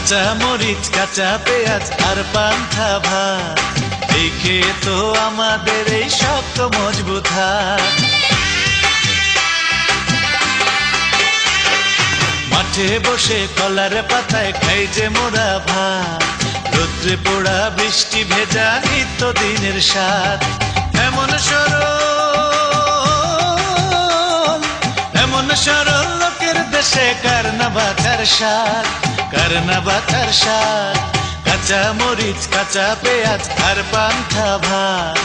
কাঁচা মরিচ কাঁচা পেঁয়াজ আর পান্তা ভাত, এই খেয়ে তো আমাদের এই শক্ত মজবুত হাত। মাঠে বসে কলার পাতায় খাই যে মোরা ভাত, রোদ্রে পোড়া বৃষ্টি ভেজা নিত্য দিনের স্বাদ। এমন সরল লোকের দেশে কার না বাঁচার স্বাদ, কার না বাঁচার স্বাদ। কাঁচা মরিচ কাঁচা পেঁয়াজ আর পান্তা ভাত,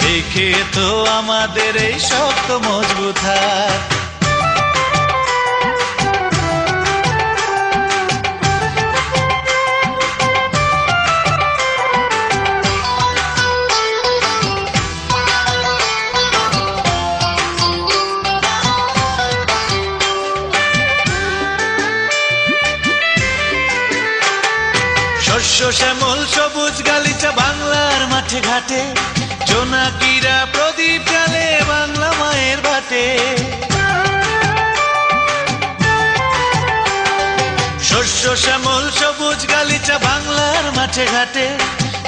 এই খেয়ে তো আমাদের এই শক্ত মজবুত হাত। শস্য শ্যামল সবুজ গালিচা বাংলার মাঠে ঘাটে, জোনাকিরা প্রদীপ জ্বালে বাংলা মায়ের ভাটে। শস্য শ্যামল সবুজ গালিচা বাংলার মাঠে ঘাটে,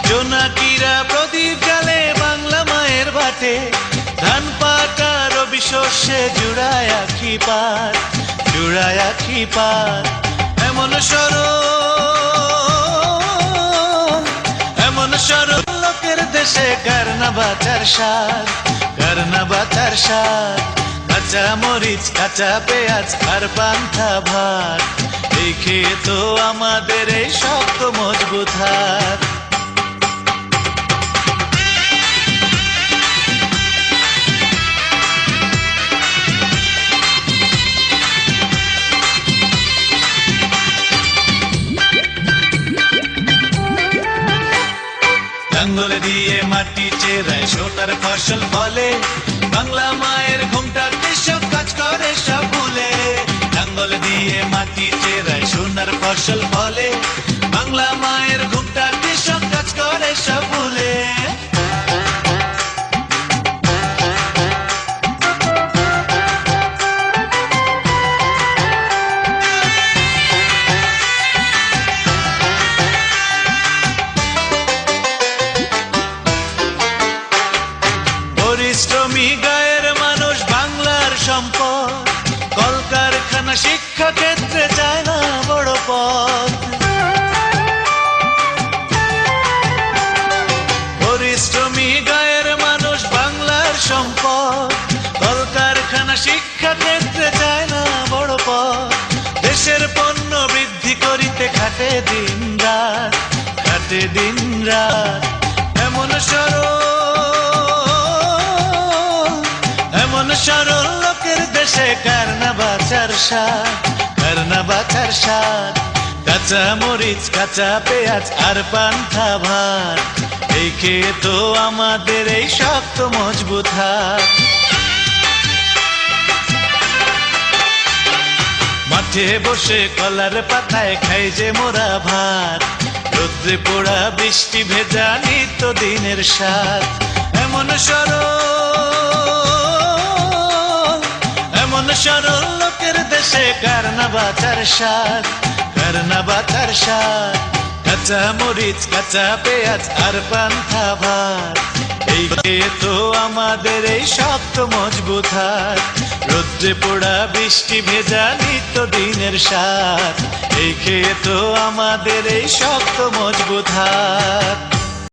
জোনাকিরা প্রদীপ জ্বালে বাংলা মায়ের ভাটে। ধান পাটা রবি শস্যে জুড়ায় আখি পাত, জুড়ায় আখি পাত। এমন সরল লোকের দেশে কার না বাঁচার স্বাদ, কার না বাঁচার স্বাদ। কাঁচা মরিচ কাঁচা পেঁয়াজ আর পান্তা ভাত, এই খেয়ে তো আমাদের এই শক্ত মজবুত হাত। লাঙ্গল দিয়ে মাটি চেরায় সোনার ফসল ফলে, বাংলা মায়ের ঘুমটা কৃষক কাজ করে সব ভুলে। লাঙ্গল দিয়ে মাটি চেরায় সোনার ফসল ফলে, বাংলা মায়ের ঘুমটা কৃষক কাজ করে সব ভুলে। পরিশ্রমী গায়ের মানুষ বাংলার সম্পদ, কলকারখানা শিক্ষা ক্ষেত্রে চায় না বড় পদ। পরিশ্রমী গায়ের মানুষ বাংলার সম্পদ, কলকারখানা শিক্ষা ক্ষেত্রে চায় না বড় পদ। দেশের পণ্য বৃদ্ধি করিতে খাটে দিন রাত, খাটে দিন রাত। এমন সরল লোকের দেশে কার না বাঁচার স্বাদ, কার না বাঁচার স্বাদ। কাঁচা মরিচ কাঁচা পেঁয়াজ আর পান্তা ভাত, এই খেয়ে তো আমাদের এই শক্ত মজবুত হাত। মাঠে বসে কলার পাতায় খাই যে মোরা ভাত, রোদ্রে পোড়া বৃষ্টি ভেজা নিত্য দিনের স্বাদ। এমন সরল লোকের দেশে কার না বাঁচার স্বাদ, কার না বাঁচার স্বাদ। কাঁচা মরিচ কাঁচা পেঁয়াজ আর পান্তা ভাত, এই খেয়ে তো আমাদের এই শক্ত মজবুত হাত। রোদ্রে পোড়া বৃষ্টি ভেজা নিত্য দিনের স্বাদ, এই খেয়ে তো আমাদের এই শক্ত মজবুত হাত।